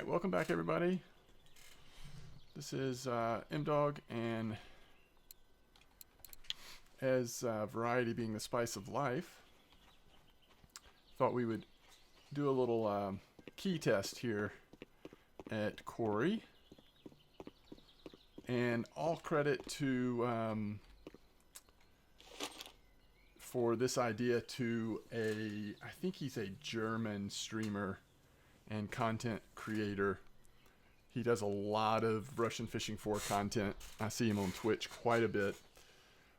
Alright, welcome back everybody. This is M-Dog, and as variety being the spice of life, thought we would do a little key test here at Kuori. And all credit to for this idea to I think he's a German streamer and content creator. He does a lot of Russian Fishing 4 content. I see him on Twitch quite a bit,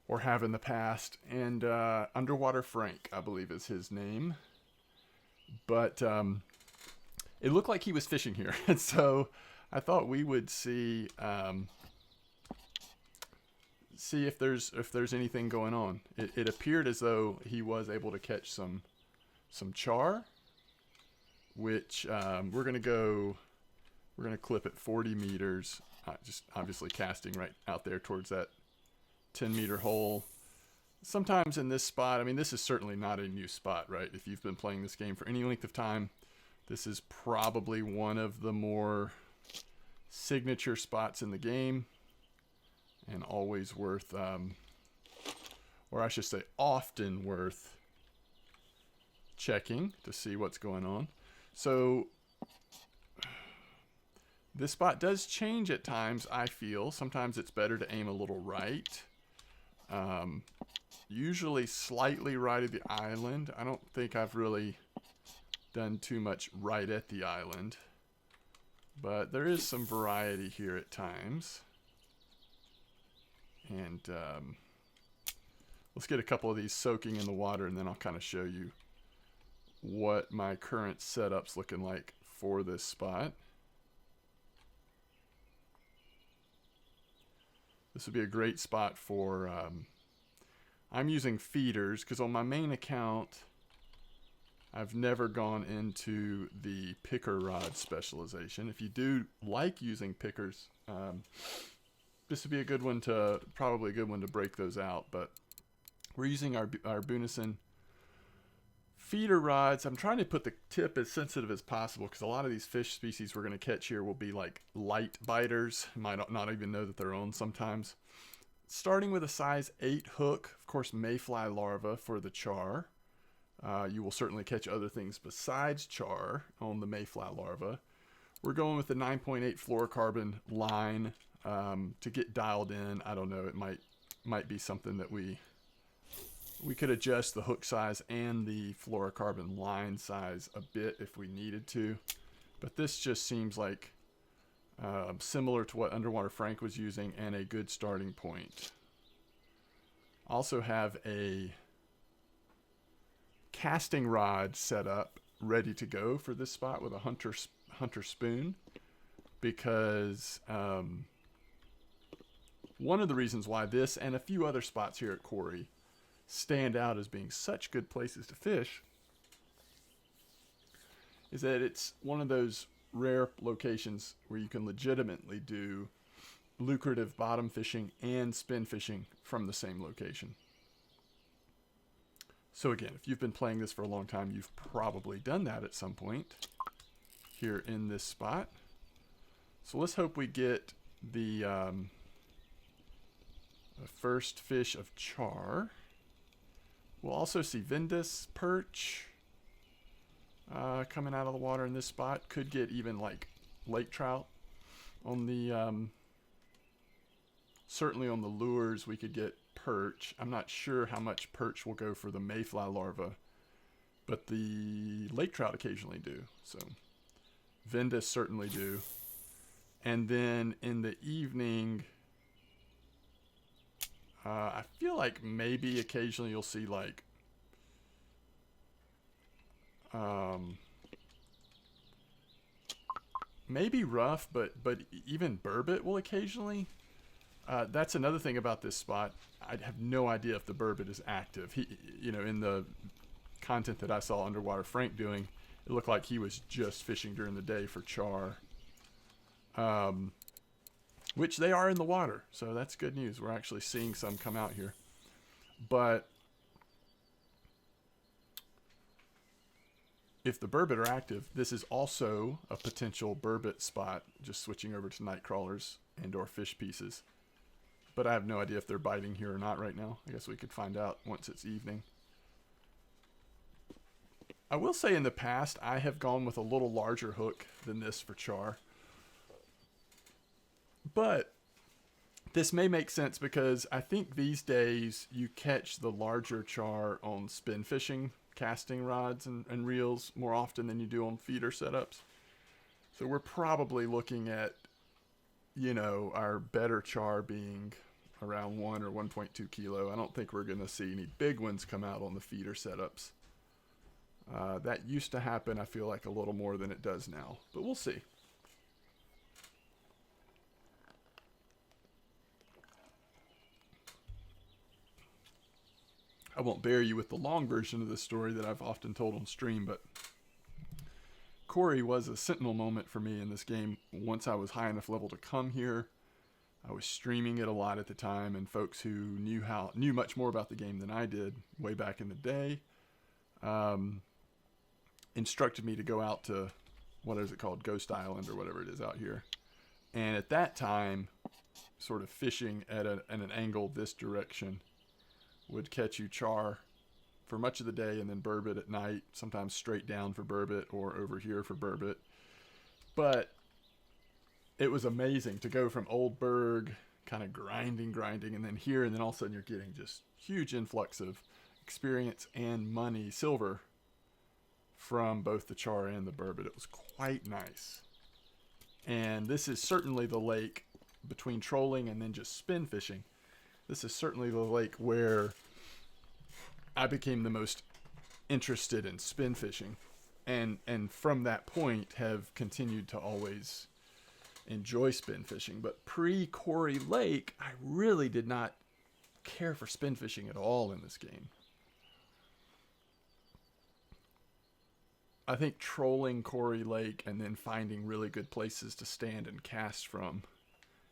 or have in the past. And Underwater Frank, I believe is his name. But it looked like he was fishing here. And so I thought we would see if there's anything going on. It appeared as though he was able to catch some char, which we're gonna clip at 40 meters, just obviously casting right out there towards that 10-meter hole. Sometimes in this spot, I mean, this is certainly not a new spot, right? If you've been playing this game for any length of time, this is probably one of the more signature spots in the game, and always worth, or I should say often worth checking to see what's going on. So this spot does change at times, I feel. Sometimes it's better to aim a little right. Usually slightly right of the island. I don't think I've really done too much right at the island, but there is some variety here at times. And let's get a couple of these soaking in the water, and then I'll kind of show you what my current setup's looking like for this spot. This would be a great spot for, I'm using feeders because on my main account, I've never gone into the picker rod specialization. If you do like using pickers, this would be a good one to, probably a good one to break those out. But we're using our Bunison feeder rods. I'm trying to put the tip as sensitive as possible because a lot of these fish species we're going to catch here will be like light biters. Might not even know that they're on sometimes. Starting with a size 8 hook, of course, mayfly larva for the char. You will certainly catch other things besides char on the mayfly larva. We're going with the 9.8 fluorocarbon line to get dialed in. I don't know, it might be something that we could adjust the hook size and the fluorocarbon line size a bit if we needed to. But this just seems like similar to what Underwater Frank was using and a good starting point. Also have a casting rod set up ready to go for this spot with a hunter spoon, because one of the reasons why this and a few other spots here at Kuori stand out as being such good places to fish is that it's one of those rare locations where you can legitimately do lucrative bottom fishing and spin fishing from the same location. So again, if you've been playing this for a long time, you've probably done that at some point here in this spot. So let's hope we get the first fish of char. We'll also see Vindus perch coming out of the water in this spot. Could get even like lake trout on the certainly on the lures. We could get perch. I'm not sure how much perch will go for the mayfly larva, but the lake trout occasionally do. So Vindus certainly do. And then in the evening, I feel like maybe occasionally you'll see like maybe rough, but even burbot will occasionally. That's another thing about this spot. I have no idea if the burbot is active. He, in the content that I saw Underwater Frank doing, it looked like he was just fishing during the day for char. Which they are in the water, so that's good news. We're actually seeing some come out here. But if the burbot are active, this is also a potential burbot spot, just switching over to night crawlers and or fish pieces. But I have no idea if they're biting here or not right now. I guess we could find out once it's evening. I will say in the past, I have gone with a little larger hook than this for char. But this may make sense because I think these days you catch the larger char on spin fishing, casting rods and reels more often than you do on feeder setups. So we're probably looking at, you know, our better char being around 1 or 1.2 kilo. I don't think we're going to see any big ones come out on the feeder setups. That used to happen, I feel like, a little more than it does now. But we'll see. I won't bear you with the long version of this story that I've often told on stream, but Kuori was a sentinel moment for me in this game. Once I was high enough level to come here, I was streaming it a lot at the time, and folks who knew much more about the game than I did way back in the day instructed me to go out to, what is it called, Ghost Island or whatever it is out here. And at that time, sort of fishing at an angle this direction would catch you char for much of the day and then burbot at night, sometimes straight down for burbot or over here for burbot. But it was amazing to go from Old Berg, kind of grinding, and then here, and then all of a sudden you're getting just huge influx of experience and money, silver, from both the char and the burbot. It was quite nice. And this is certainly the lake between trolling and then just spin fishing. This is certainly the lake where I became the most interested in spin fishing. And from that point have continued to always enjoy spin fishing. But pre-Kuori Lake, I really did not care for spin fishing at all in this game. I think trolling Kuori Lake and then finding really good places to stand and cast from,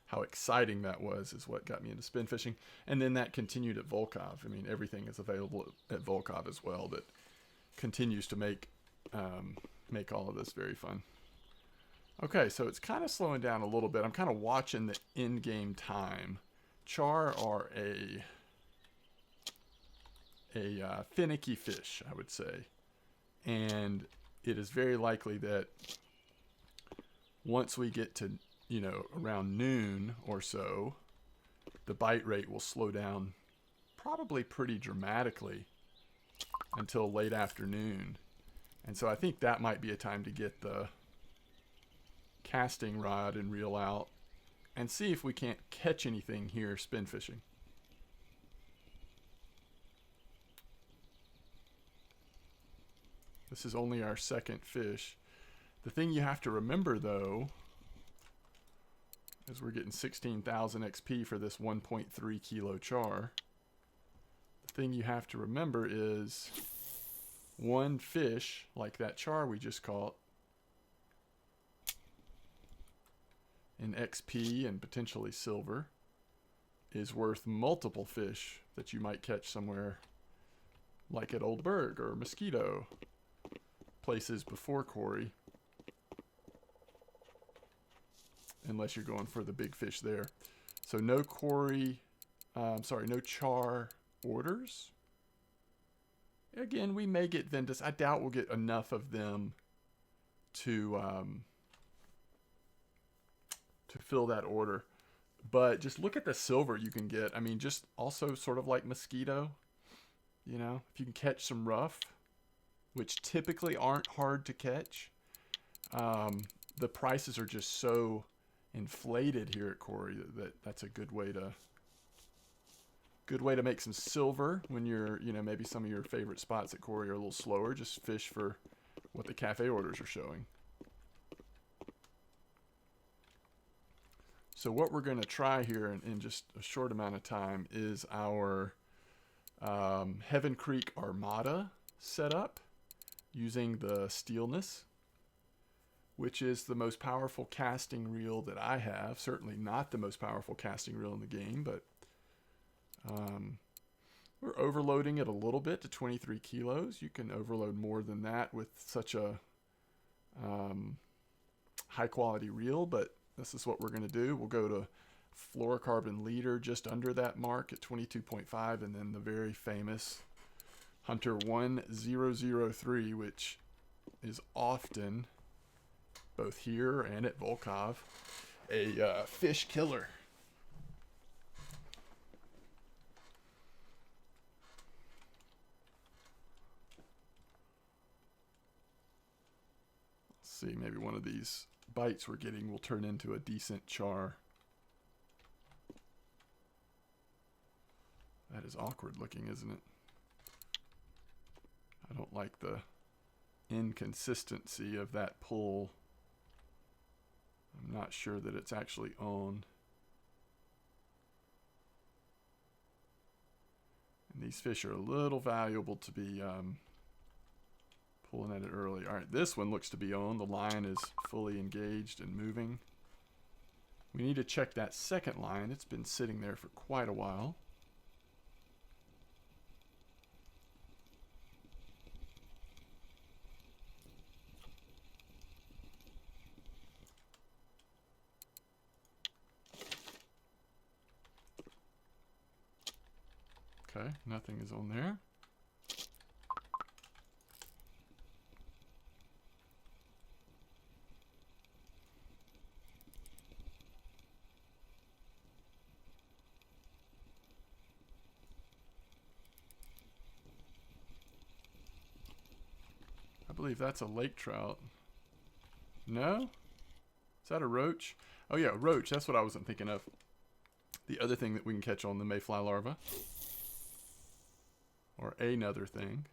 how exciting that was, is what got me into spin fishing. And then that continued at Volkov. I mean, everything is available at Volkov as well that continues to make all of this very fun. Okay, so it's kind of slowing down a little bit. I'm kind of watching the in-game time. Char are a finicky fish, I would say. And it is very likely that once we get to, you know, around noon or so, the bite rate will slow down probably pretty dramatically until late afternoon. And so I think that might be a time to get the casting rod and reel out and see if we can't catch anything here spin fishing. This is only our second fish. The thing you have to remember, though, is we're getting 16,000 XP for this 1.3 kilo char. The thing you have to remember is one fish, like that char we just caught, in XP and potentially silver, is worth multiple fish that you might catch somewhere like at Old Berg or Mosquito, places before Kuori, unless you're going for the big fish there. So no no char orders. Again, we may get Ventus. I doubt we'll get enough of them to fill that order. But just look at the silver you can get. I mean, just also sort of like Mosquito, you know, if you can catch some rough, which typically aren't hard to catch. The prices are just so inflated here at Kuori that's a good way to make some silver when you're, you know, maybe some of your favorite spots at Kuori are a little slower. Just fish for what the cafe orders are showing. So what we're going to try here in just a short amount of time is our Heaven Creek Armada setup using the Steelness, which is the most powerful casting reel that I have. Certainly not the most powerful casting reel in the game, but We're overloading it a little bit to 23 kilos. You can overload more than that with such a high quality reel, but this is what we're going to do. We'll go to fluorocarbon leader just under that mark at 22.5, and then the very famous Hunter 1003, which is often, both here and at Volkov, a fish killer. Let's see, maybe one of these bites we're getting will turn into a decent char. That is awkward looking, isn't it? I don't like the inconsistency of that pull. I'm not sure that it's actually on. And these fish are a little valuable to be pulling at it early. All right, this one looks to be on. The line is fully engaged and moving. We need to check that second line. It's been sitting there for quite a while. Okay, nothing is on there. I believe that's a lake trout. No? Is that a roach? Oh yeah, roach. That's what I wasn't thinking of. The other thing that we can catch on the mayfly larva. Or another thing.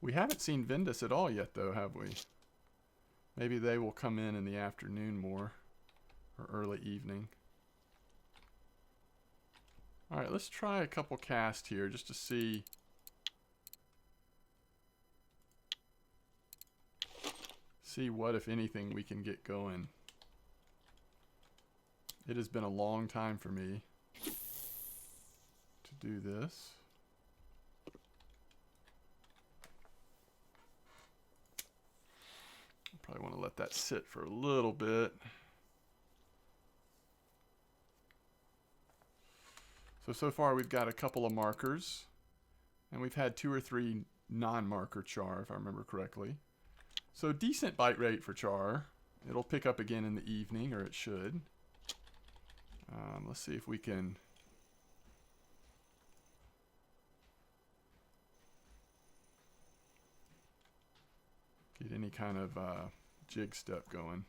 We haven't seen Vendus at all yet, though, have we? Maybe they will come in the afternoon more. Or early evening. Alright, let's try a couple casts here just to see. See what, if anything, we can get going. It has been a long time for me to do this. Probably want to let that sit for a little bit. So far we've got a couple of markers. And we've had 2 or 3 non-marker char, if I remember correctly. So decent bite rate for char. It'll pick up again in the evening, or it should. Let's see if we can get any kind of jig step going.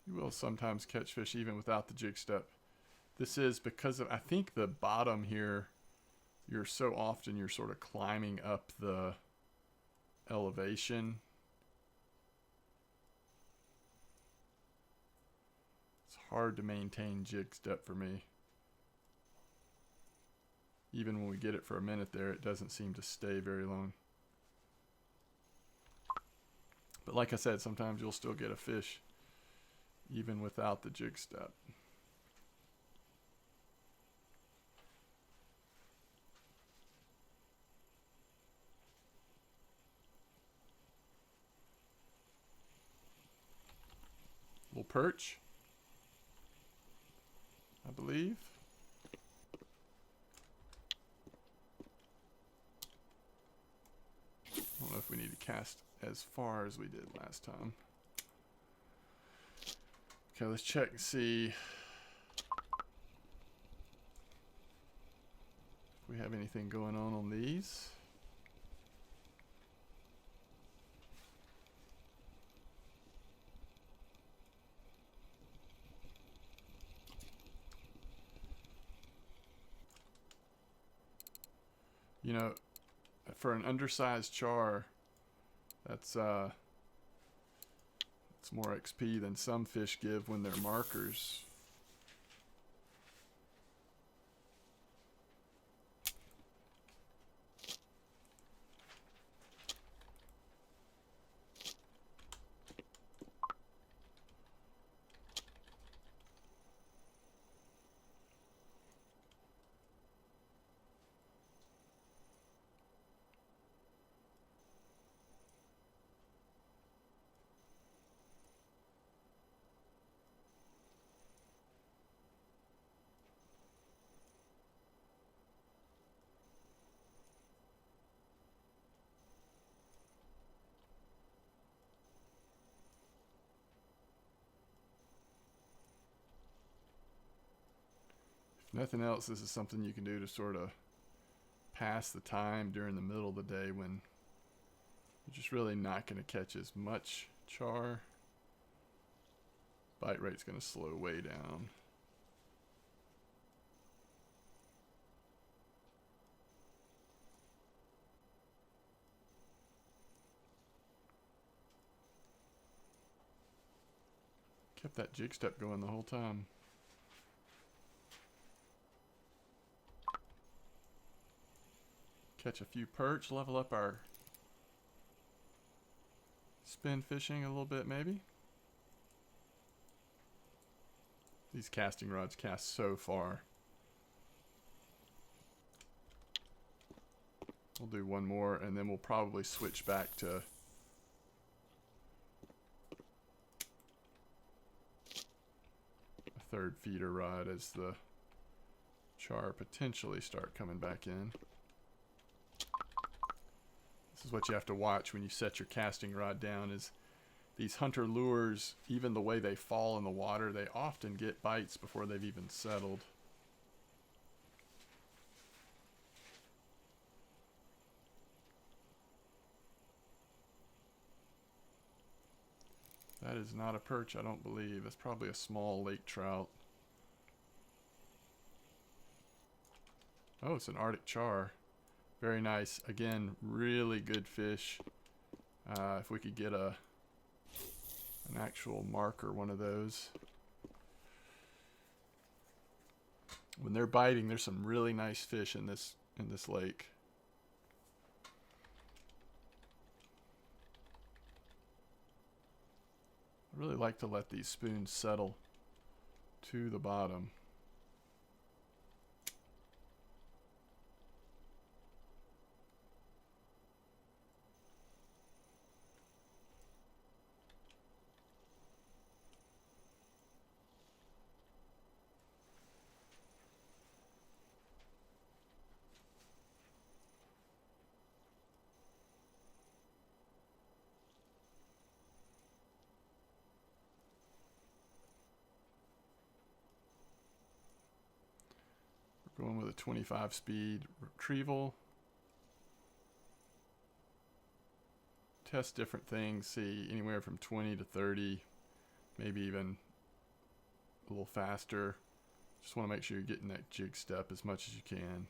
You will sometimes catch fish even without the jig step. This is because of, I think, the bottom here. You're so often you're sort of climbing up the elevation. It's hard to maintain jig step for me. Even when we get it for a minute there, it doesn't seem to stay very long. But like I said, sometimes you'll still get a fish even without the jig step. Little perch, I believe. I don't know if we need to cast as far as we did last time. Okay, let's check and see if we have anything going on these. You know, for an undersized char, that's it's more XP than some fish give when they're markers. Nothing else, this is something you can do to sort of pass the time during the middle of the day when you're just really not going to catch as much char. Bite rate's going to slow way down. Kept that jig step going the whole time. Catch a few perch, level up our spin fishing a little bit maybe. These casting rods cast so far. We'll do one more and then we'll probably switch back to a third feeder rod as the char potentially start coming back in. This is what you have to watch when you set your casting rod down is these hunter lures, even the way they fall in the water, they often get bites before they've even settled. That is not a perch, I don't believe. That's probably a small lake trout. Oh, it's an Arctic char. Very nice. Again, really good fish. If we could get an actual marker, one of those. When they're biting, there's some really nice fish in this lake. I really like to let these spoons settle to the bottom. We're going with a 25 speed retrieval. Test different things, see anywhere from 20 to 30, maybe even a little faster. Just want to make sure you're getting that jig step as much as you can.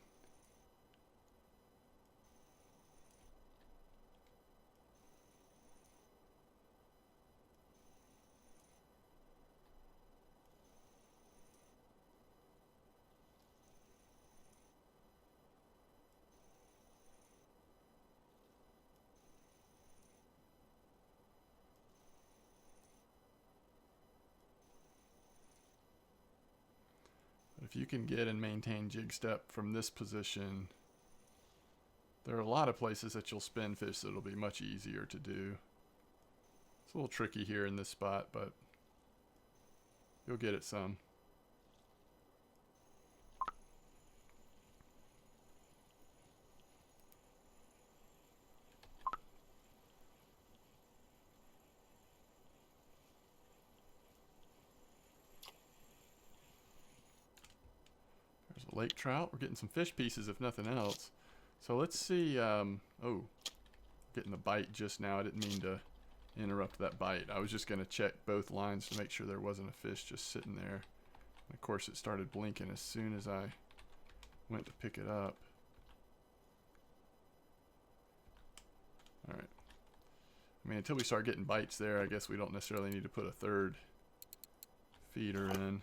If you can get and maintain jig step from this position, there are a lot of places that you'll spin fish that'll be much easier to do. It's a little tricky here in this spot, but you'll get it some. Lake trout. We're getting some fish pieces if nothing else. So let's see. Oh, getting the bite just now. I didn't mean to interrupt that bite. I was just going to check both lines to make sure there wasn't a fish just sitting there. And of course, it started blinking as soon as I went to pick it up. All right. I mean, until we start getting bites there, I guess we don't necessarily need to put a third feeder in.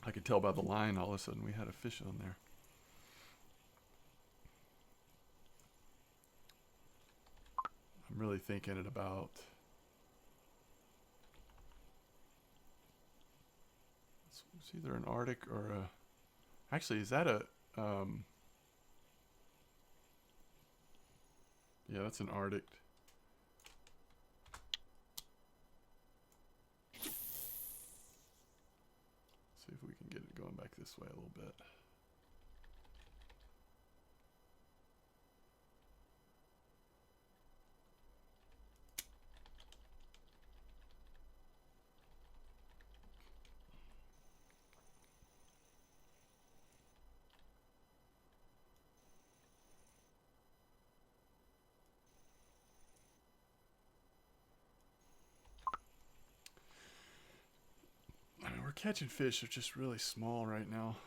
I could tell by the line all of a sudden we had a fish on there. I'm really thinking it about. It's either an Arctic or a. Actually, is that a? Yeah, that's an Arctic. See if we can get it going back this way a little bit. catching fish are just really small right now.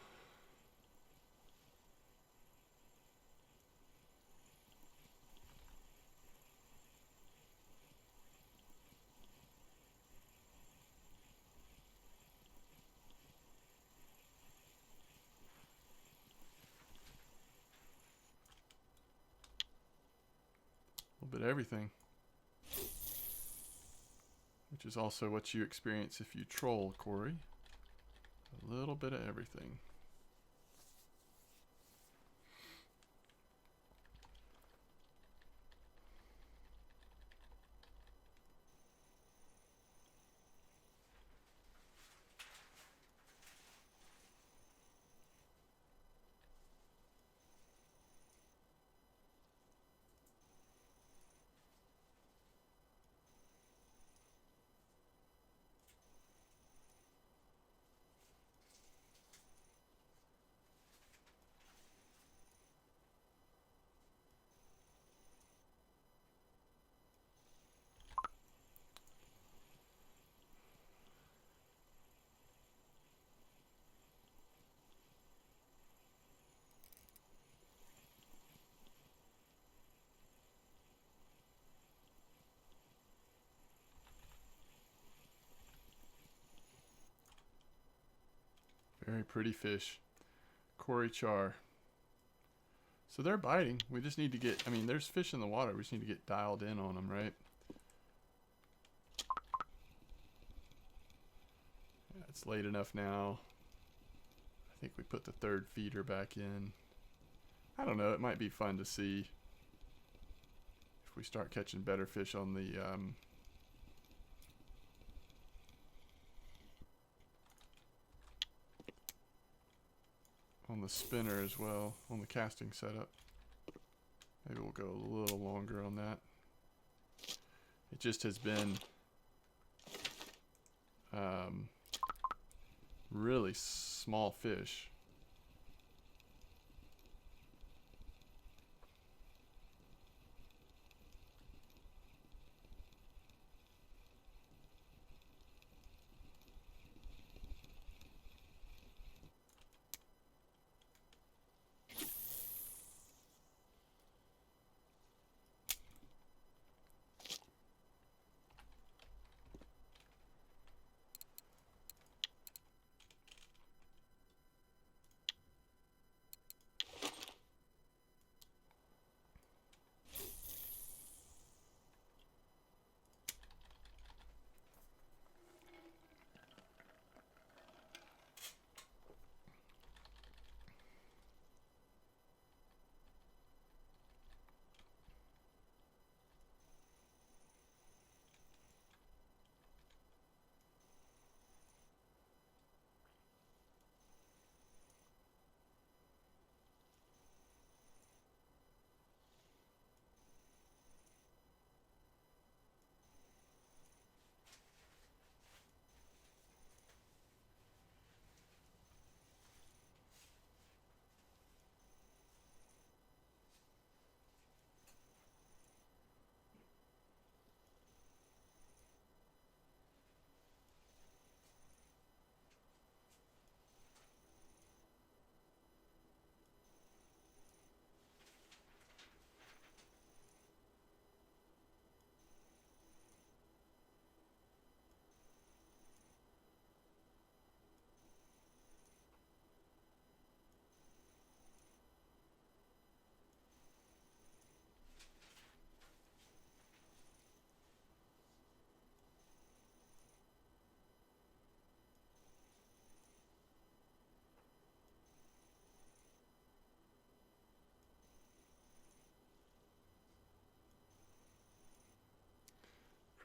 A little bit of everything. Which is also what you experience if you troll, Corey. A little bit of everything. Very pretty fish. Kuori char. So they're biting. We just need to get, I mean, there's fish in the water. We just need to get dialed in on them, right? Yeah, it's late enough now. I think we put the third feeder back in. I don't know. It might be fun to see if we start catching better fish on the spinner as well, on the casting setup. Maybe we'll go a little longer on that. It just has been really small fish.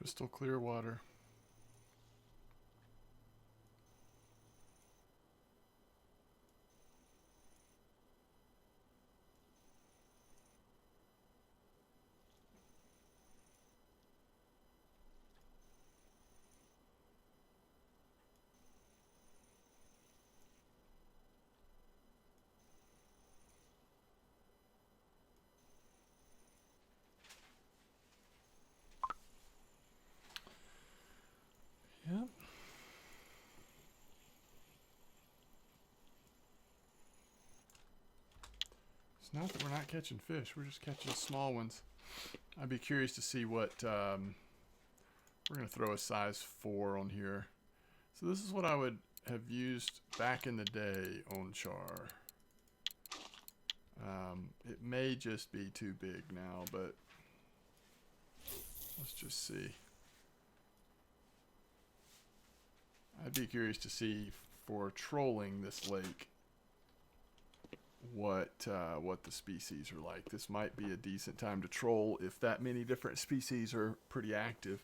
Crystal clear water. It's not that we're not catching fish. We're just catching small ones. I'd be curious to see what... we're going to throw a size 4 on here. So this is what I would have used back in the day on char. It may just be too big now, but let's just see. I'd be curious to see for trolling this lake what the species are like. This might be a decent time to troll if that many different species are pretty active.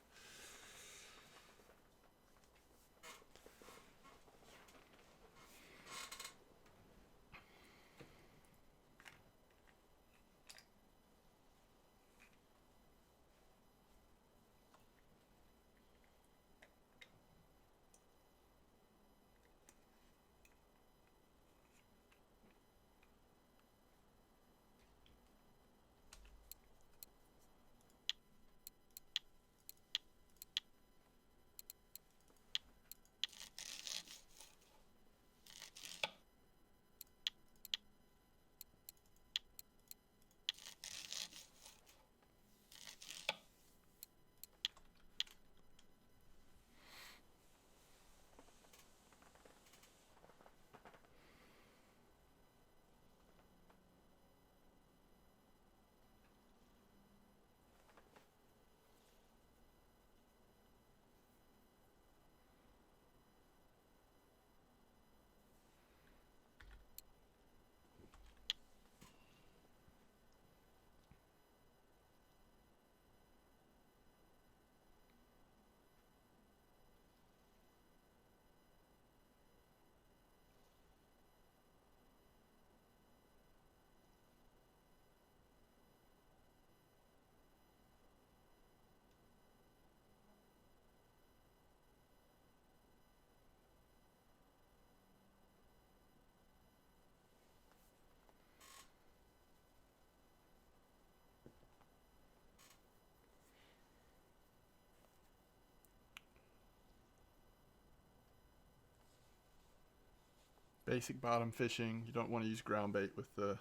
Basic bottom fishing. You don't want to use ground bait with the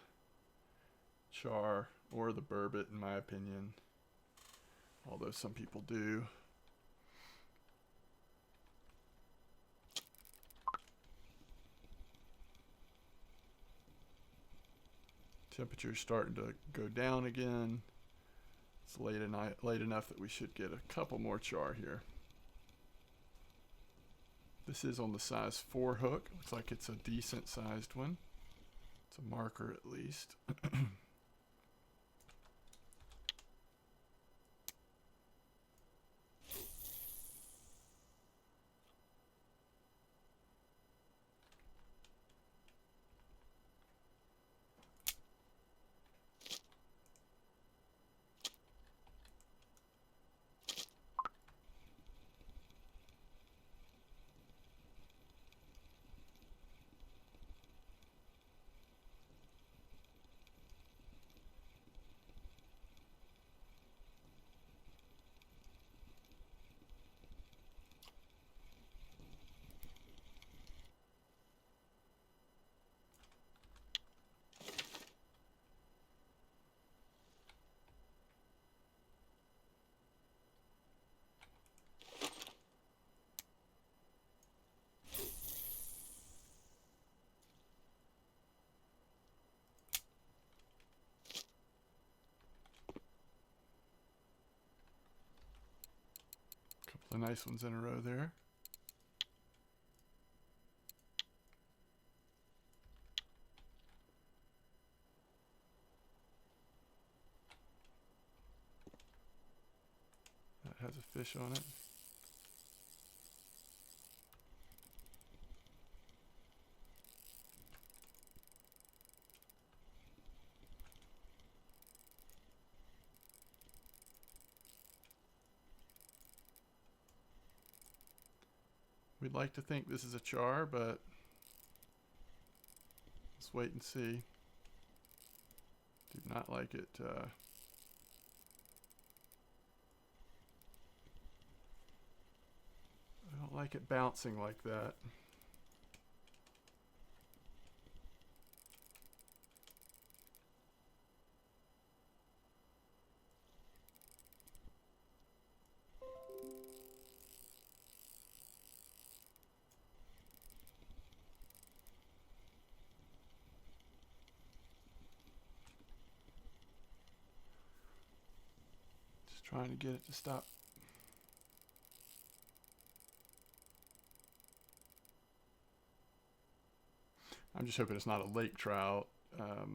char or the burbot, in my opinion. Although some people do. Temperature's starting to go down again. It's late enough that we should get a couple more char here. This is on the size 4 hook. Looks like it's a decent sized one. It's a marker at least. Couple of nice ones in a row there. That has a fish on it. We'd like to think this is a char, but let's wait and see. Do not like it. I don't like it bouncing like that. Trying to get it to stop. I'm just hoping it's not a lake trout. The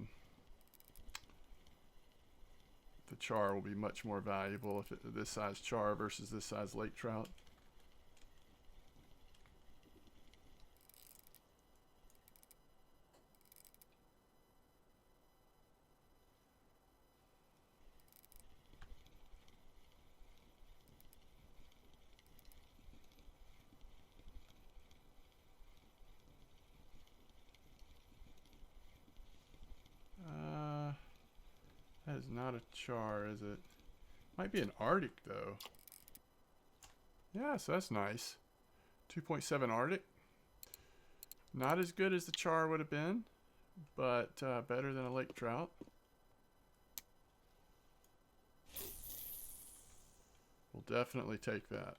char will be much more valuable if it's this size char versus this size lake trout. That is not a char, is it? Might be an Arctic, though. Yeah, so that's nice. 2.7 Arctic. Not as good as the char would have been, but better than a lake trout. We'll definitely take that.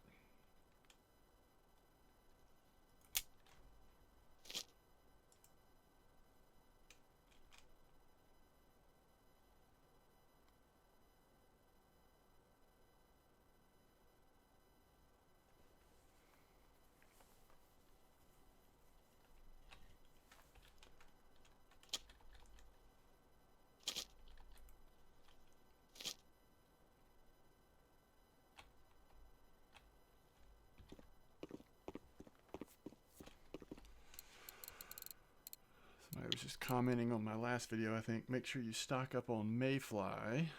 I was just commenting on my last video, I think. Make sure you stock up on mayfly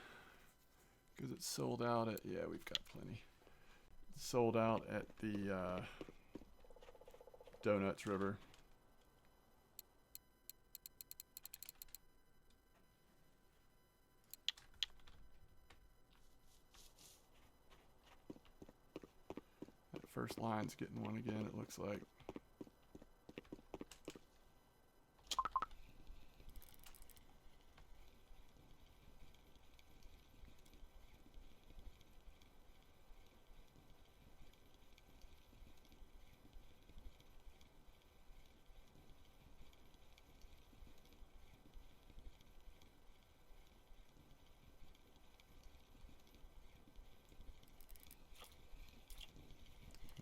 because it's sold out at, yeah, we've got plenty. It's sold out at the Donuts River. That first line's getting one again, it looks like.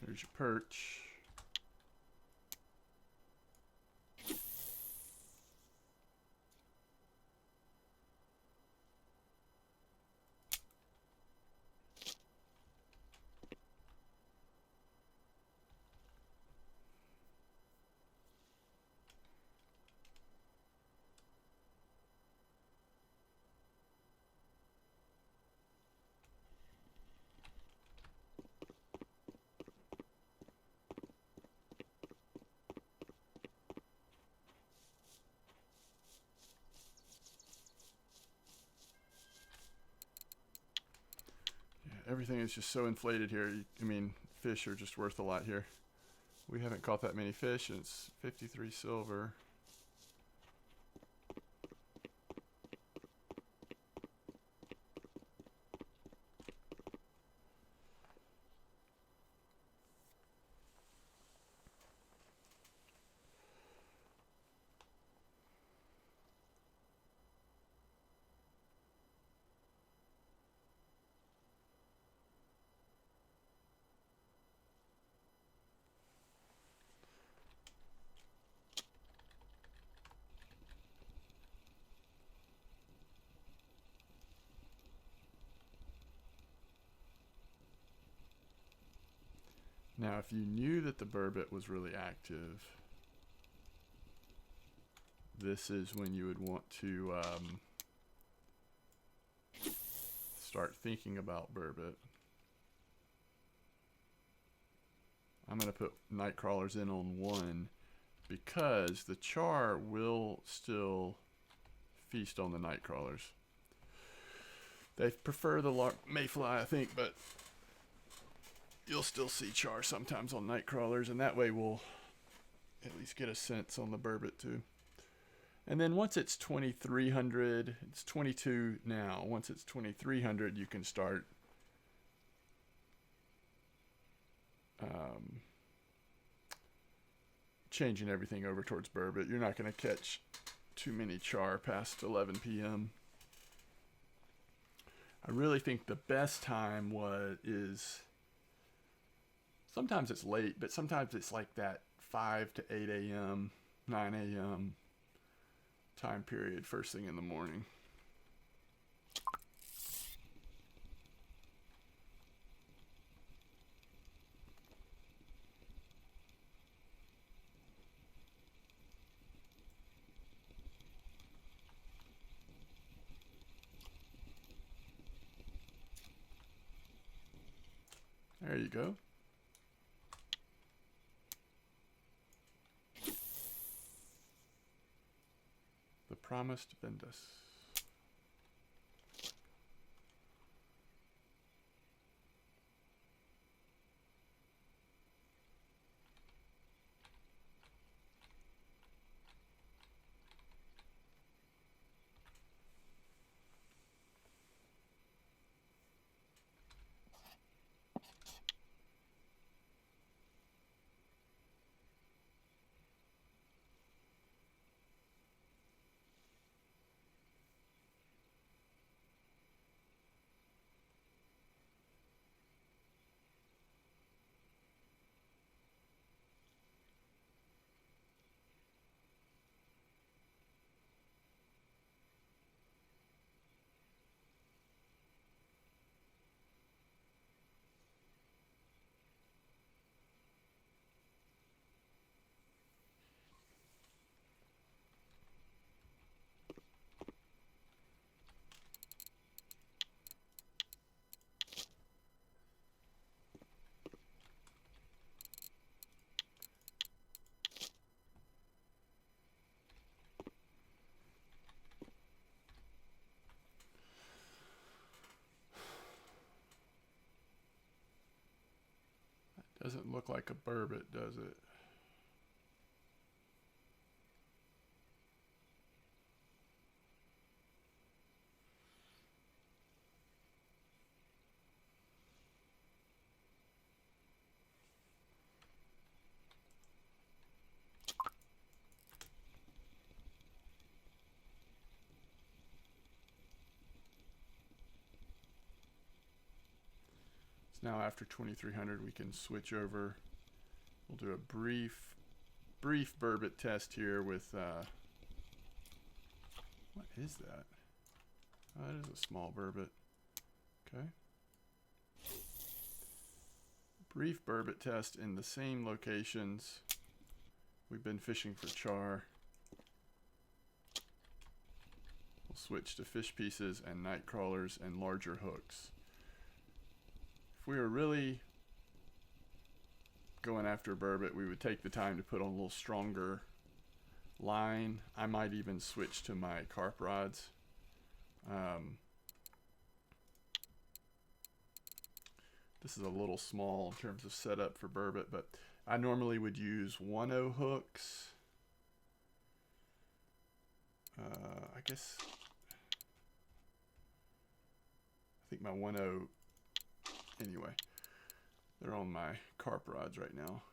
There's your perch. Everything is just so inflated here. I mean, fish are just worth a lot here. We haven't caught that many fish, and it's 53 silver. Now, if you knew that the burbot was really active, this is when you would want to start thinking about burbot. I'm going to put night crawlers in on 1 because the char will still feast on the night crawlers. They prefer the mayfly, I think, but you'll still see char sometimes on night crawlers, and that way we'll at least get a sense on the burbot too. And then once it's 2300, it's 22 now. Once it's 2300, you can start changing everything over towards burbot. You're not going to catch too many char past 11 p.m. I really think the best time is sometimes it's late, but sometimes it's like that 5 to 8 a.m., 9 a.m. time period, first thing in the morning. There you go. The promised Ventus. Doesn't look like a burbot, does it? So now after 2300 we can switch over. We'll do a brief burbot test here with what is that? Oh, that is a small burbot. Okay. Brief burbot test in the same locations we've been fishing for char. We'll switch to fish pieces and night crawlers and larger hooks. If we were really going after burbot, we would take the time to put on a little stronger line. I might even switch to my carp rods. This is a little small in terms of setup for burbot, but I normally would use 1/0 hooks. I guess I think my 1/0 anyway. They're on my carp rods right now.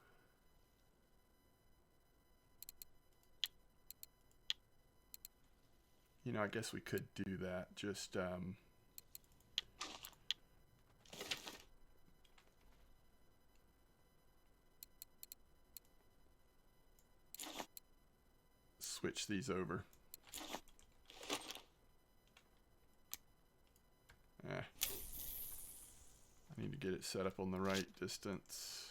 You know, I guess we could do that. Just switch these over. I need to get it set up on the right distance.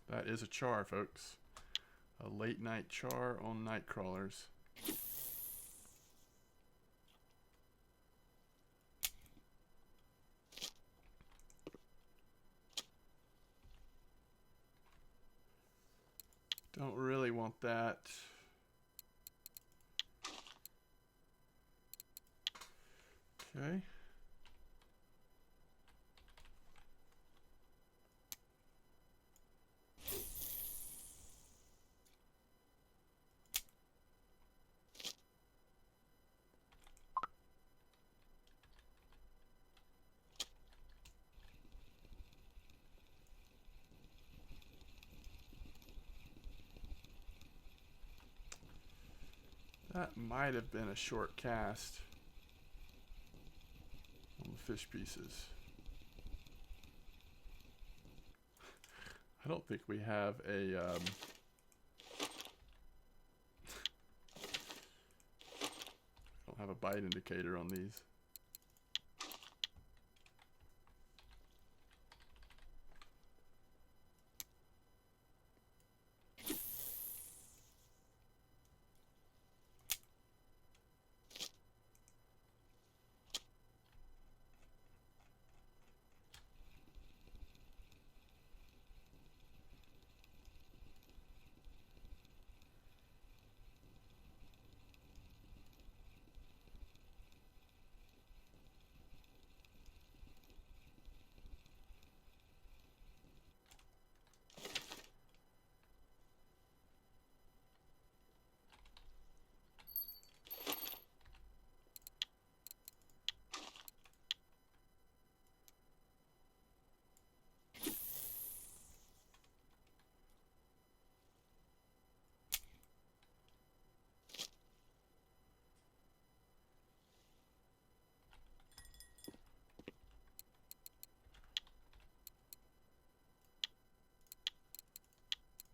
That is a char, folks. A late night char on night crawlers. Don't really want that. Okay. That might have been a short cast on the fish pieces. I don't think we have a don't have a bite indicator on these.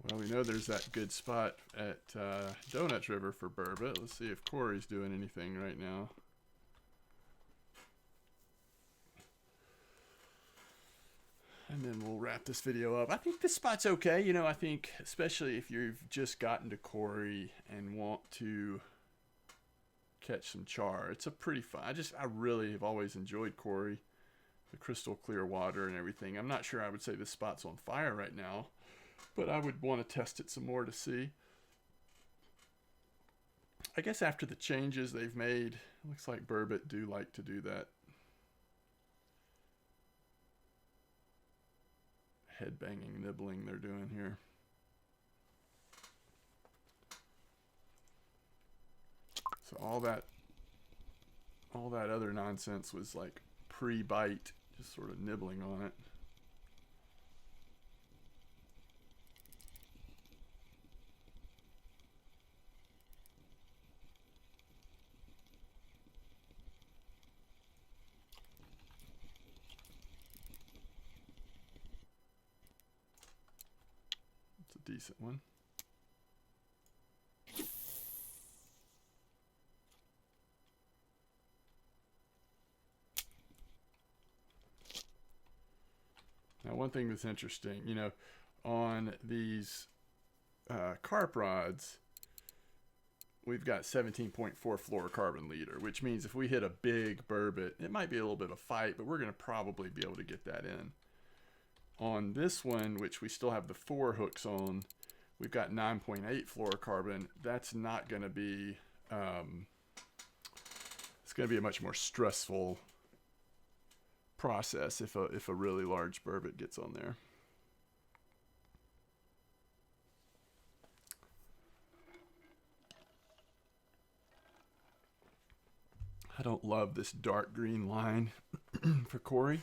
Well, we know there's that good spot at Donuts River for burbot. Let's see if Corey's doing anything right now. And then we'll wrap this video up. I think this spot's okay. You know, I think especially if you've just gotten to Quay and want to catch some char, it's a pretty fun. I really have always enjoyed Quay, the crystal clear water and everything. I'm not sure I would say this spot's on fire right now, but I would want to test it some more to see. I guess after the changes they've made, it looks like burbot do like to do that head banging nibbling they're doing here. So all that other nonsense was like pre-bite, just sort of nibbling on it. Decent one. Now, one thing that's interesting, you know, on these carp rods, we've got 17.4 fluorocarbon liter, which means if we hit a big burbot, it might be a little bit of a fight, but we're going to probably be able to get that in. On this one, which we still have the 4 hooks on, we've got 9.8 fluorocarbon. That's not going to be, it's going to be a much more stressful process if a really large burbot gets on there. I don't love this dark green line for Quay.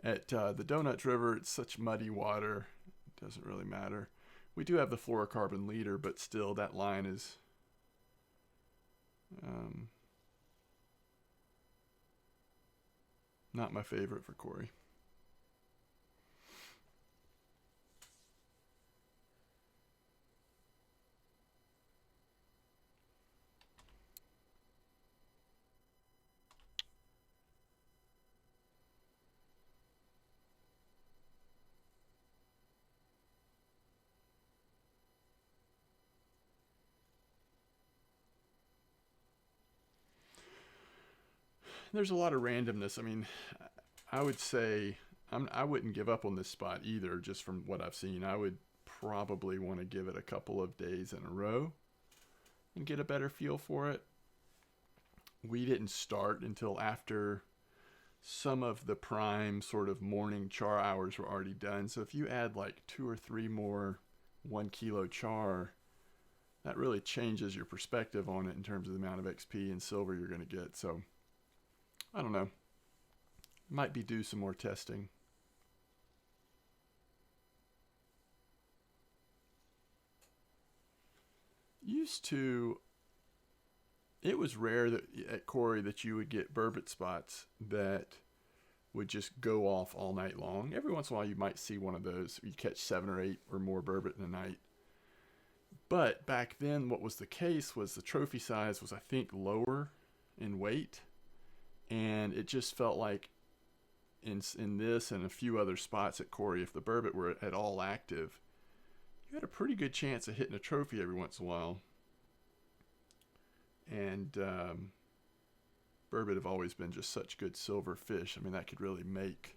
At the Donuts River, it's such muddy water, it doesn't really matter. We do have the fluorocarbon leader, but still that line is not my favorite for Quay. There's a lot of randomness. I mean, I would say I wouldn't give up on this spot either, just from what I've seen. I would probably want to give it a couple of days in a row and get a better feel for it. We didn't start until after some of the prime sort of morning char hours were already done. So if you add like 2 or 3 more 1 kilo char, that really changes your perspective on it in terms of the amount of XP and silver you're going to get. So I don't know. Might be due some more testing. Used to it was rare that at Kuori that you would get burbot spots that would just go off all night long. Every once in a while you might see one of those. You catch 7 or 8 or more burbot in a night. But back then what was the case was the trophy size was, I think, lower in weight. And it just felt like in this and a few other spots at Kuori, if the burbot were at all active, you had a pretty good chance of hitting a trophy every once in a while. And burbot have always been just such good silver fish. I mean, that could really make,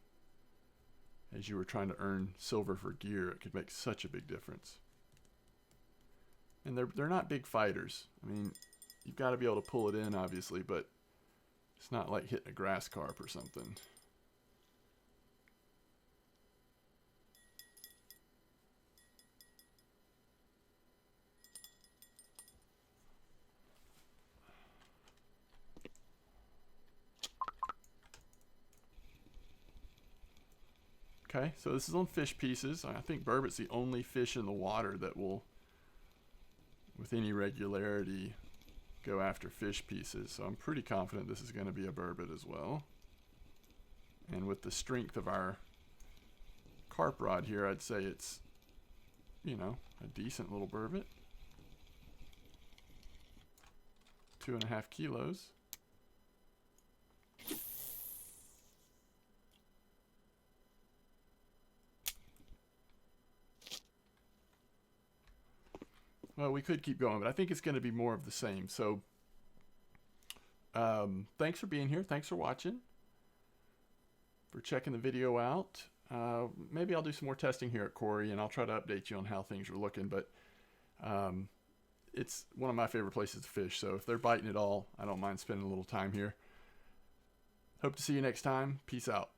as you were trying to earn silver for gear, it could make such a big difference. And they're not big fighters. I mean, you've got to be able to pull it in, obviously, but it's not like hitting a grass carp or something. Okay, so this is on fish pieces. I think burbot's the only fish in the water that will, with any regularity, go after fish pieces. So I'm pretty confident this is going to be a burbot as well. And with the strength of our carp rod here, I'd say it's, you know, a decent little burbot. 2.5 kilos. Well, we could keep going, but I think it's going to be more of the same. So, thanks for being here. Thanks for watching. For checking the video out. Maybe I'll do some more testing here at Kuori, and I'll try to update you on how things are looking. But it's one of my favorite places to fish. So if they're biting at all, I don't mind spending a little time here. Hope to see you next time. Peace out.